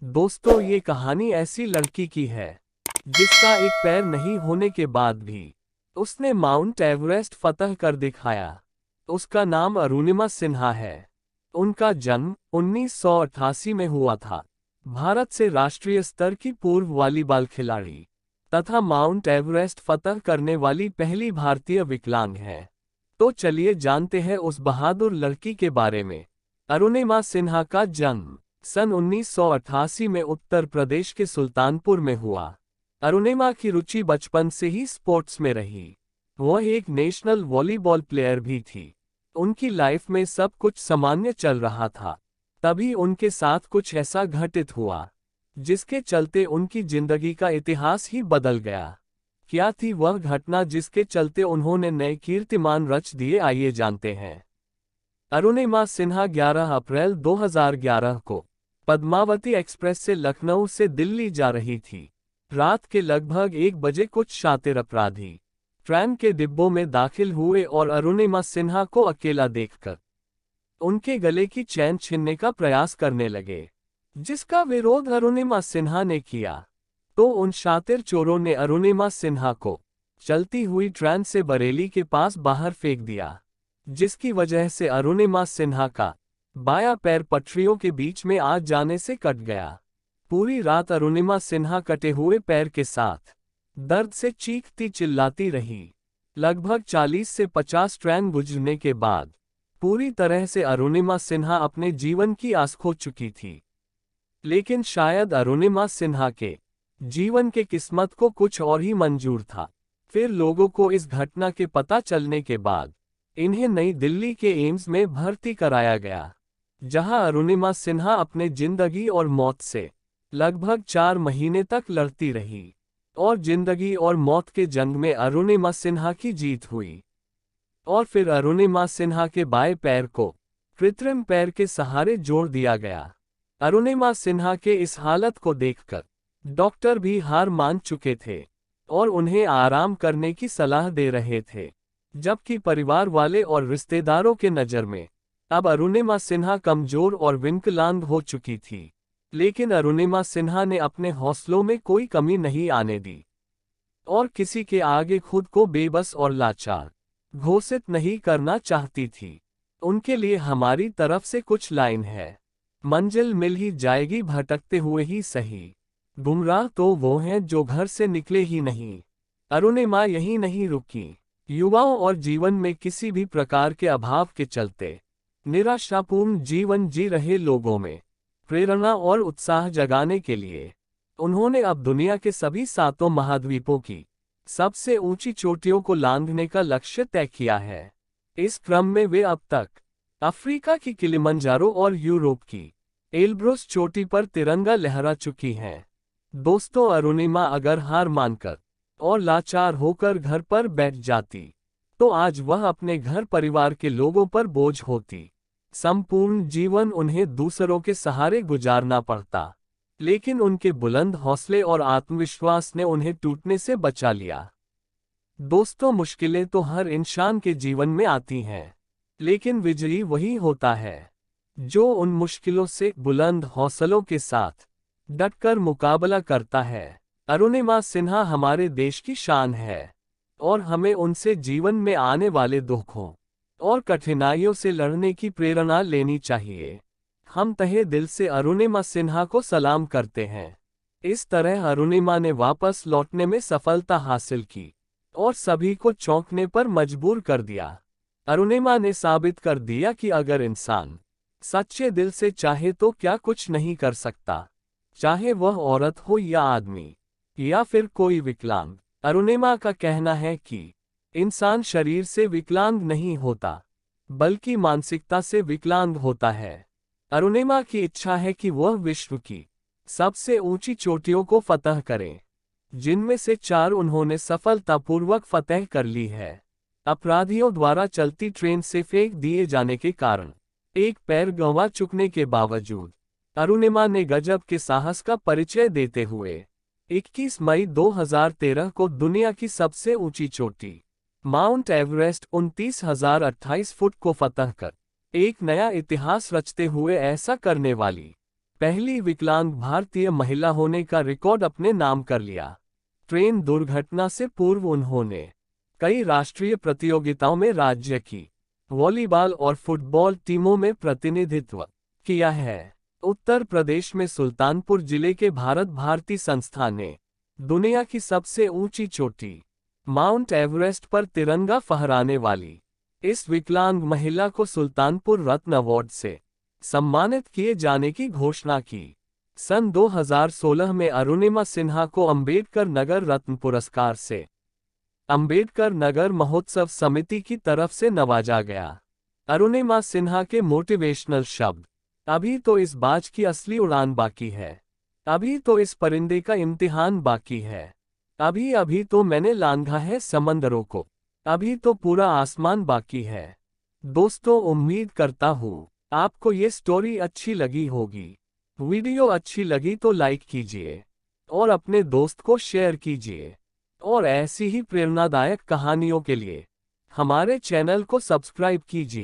दोस्तों, ये कहानी ऐसी लड़की की है जिसका एक पैर नहीं होने के बाद भी उसने माउंट एवरेस्ट फतह कर दिखाया। उसका नाम अरुणिमा सिन्हा है। उनका जन्म 1988 में हुआ था। भारत से राष्ट्रीय स्तर की पूर्व वॉलीबॉल खिलाड़ी तथा माउंट एवरेस्ट फतह करने वाली पहली भारतीय विकलांग है। तो चलिए जानते हैं उस बहादुर लड़की के बारे में। अरुणिमा सिन्हा का जन्म सन 1988 में उत्तर प्रदेश के सुल्तानपुर में हुआ। अरुणिमा की रुचि बचपन से ही स्पोर्ट्स में रही। वह एक नेशनल वॉलीबॉल प्लेयर भी थी। उनकी लाइफ में सब कुछ सामान्य चल रहा था, तभी उनके साथ कुछ ऐसा घटित हुआ जिसके चलते उनकी जिंदगी का इतिहास ही बदल गया। क्या थी वह घटना जिसके चलते उन्होंने नए कीर्तिमान रच दिए, आइए जानते हैं। अरुणिमा सिन्हा 11 अप्रैल 2011 को पद्मावती एक्सप्रेस से लखनऊ से दिल्ली जा रही थी। रात के लगभग 1 बजे कुछ शातिर अपराधी ट्रेन के डिब्बों में दाखिल हुए और अरुणिमा सिन्हा को अकेला देखकर उनके गले की चैन छीनने का प्रयास करने लगे, जिसका विरोध अरुणिमा सिन्हा ने किया। तो उन शातिर चोरों ने अरुणिमा सिन्हा को चलती हुई ट्रेन से बरेली के पास बाहर फेंक दिया, जिसकी वजह से अरुणिमा सिन्हा का बायां पैर पटरियों के बीच में आ जाने से कट गया। पूरी रात अरुणिमा सिन्हा कटे हुए पैर के साथ दर्द से चीखती चिल्लाती रही। लगभग 40 से 50 ट्रेन गुजरने के बाद पूरी तरह से अरुणिमा सिन्हा अपने जीवन की आस खो चुकी थी। लेकिन शायद अरुणिमा सिन्हा के जीवन के किस्मत को कुछ और ही मंजूर था। फिर लोगों को इस घटना के पता चलने के बाद इन्हें नई दिल्ली के एम्स में भर्ती कराया गया, जहां अरुणिमा सिन्हा अपने जिंदगी और मौत से लगभग 4 महीने तक लड़ती रही। और जिंदगी और मौत के जंग में अरुणिमा सिन्हा की जीत हुई। और फिर अरुणिमा सिन्हा के बाएं पैर को कृत्रिम पैर के सहारे जोड़ दिया गया। अरुणिमा सिन्हा के इस हालत को देखकर डॉक्टर भी हार मान चुके थे और उन्हें आराम करने की सलाह दे रहे थे, जबकि परिवार वाले और रिश्तेदारों के नज़र में अब अरुणिमा सिन्हा कमजोर और विकलांग हो चुकी थी। लेकिन अरुणिमा सिन्हा ने अपने हौसलों में कोई कमी नहीं आने दी और किसी के आगे खुद को बेबस और लाचार घोषित नहीं करना चाहती थी। उनके लिए हमारी तरफ से कुछ लाइन है। मंजिल मिल ही जाएगी भटकते हुए ही सही, गुमराह तो वो हैं जो घर से निकले ही नहीं। अरुणिमा यहीं नहीं रुकी। युवाओं और जीवन में किसी भी प्रकार के अभाव के चलते निराशापूर्ण जीवन जी रहे लोगों में प्रेरणा और उत्साह जगाने के लिए उन्होंने अब दुनिया के सभी 7 महाद्वीपों की सबसे ऊंची चोटियों को लांघने का लक्ष्य तय किया है। इस क्रम में वे अब तक अफ्रीका की किलिमंजारो और यूरोप की एल्ब्रुस चोटी पर तिरंगा लहरा चुकी हैं। दोस्तों, अरुणिमा अगर हार मानकर और लाचार होकर घर पर बैठ जाती तो आज वह अपने घर परिवार के लोगों पर बोझ होती। संपूर्ण जीवन उन्हें दूसरों के सहारे गुजारना पड़ता, लेकिन उनके बुलंद हौसले और आत्मविश्वास ने उन्हें टूटने से बचा लिया। दोस्तों, मुश्किलें तो हर इंसान के जीवन में आती हैं, लेकिन विजयी वही होता है जो उन मुश्किलों से बुलंद हौसलों के साथ डटकर मुकाबला करता है। अरुणिमा सिन्हा हमारे देश की शान है और हमें उनसे जीवन में आने वाले दुखों और कठिनाइयों से लड़ने की प्रेरणा लेनी चाहिए। हम तहे दिल से अरुणिमा सिन्हा को सलाम करते हैं। इस तरह अरुणिमा ने वापस लौटने में सफलता हासिल की और सभी को चौंकने पर मजबूर कर दिया। अरुणिमा ने साबित कर दिया कि अगर इंसान सच्चे दिल से चाहे तो क्या कुछ नहीं कर सकता, चाहे वह औरत हो या आदमी या फिर कोई विकलांग। अरुणिमा का कहना है कि इंसान शरीर से विकलांग नहीं होता, बल्कि मानसिकता से विकलांग होता है। अरुणिमा की इच्छा है कि वह विश्व की सबसे ऊंची चोटियों को फतह करें, जिनमें से 4 उन्होंने सफलतापूर्वक फतह कर ली है। अपराधियों द्वारा चलती ट्रेन से फेंक दिए जाने के कारण एक पैर गंवा चुकने के बावजूद अरुणिमा ने गजब के साहस का परिचय देते हुए 21 मई 2013 को दुनिया की सबसे ऊंची चोटी माउंट एवरेस्ट 29,028 फुट को फतह कर एक नया इतिहास रचते हुए ऐसा करने वाली पहली विकलांग भारतीय महिला होने का रिकॉर्ड अपने नाम कर लिया। ट्रेन दुर्घटना से पूर्व उन्होंने कई राष्ट्रीय प्रतियोगिताओं में राज्य की वॉलीबॉल और फुटबॉल टीमों में प्रतिनिधित्व किया है। उत्तर प्रदेश में सुल्तानपुर जिले के भारत भारती संस्थान ने दुनिया की सबसे ऊंची चोटी माउंट एवरेस्ट पर तिरंगा फहराने वाली इस विकलांग महिला को सुल्तानपुर रत्न अवार्ड से सम्मानित किए जाने की घोषणा की। सन 2016 में अरुणिमा सिन्हा को अंबेडकर नगर रत्न पुरस्कार से अंबेडकर नगर महोत्सव समिति की तरफ से नवाजा गया। अरुणिमा सिन्हा के मोटिवेशनल शब्द, अभी तो इस बाज की असली उड़ान बाकी है, अभी तो इस परिंदे का इम्तिहान बाकी है, अभी अभी तो मैंने लांघा है समंदरों को, अभी तो पूरा आसमान बाकी है। दोस्तों, उम्मीद करता हूँ आपको ये स्टोरी अच्छी लगी होगी। वीडियो अच्छी लगी तो लाइक कीजिए और अपने दोस्त को शेयर कीजिए और ऐसी ही प्रेरणादायक कहानियों के लिए हमारे चैनल को सब्सक्राइब कीजिए।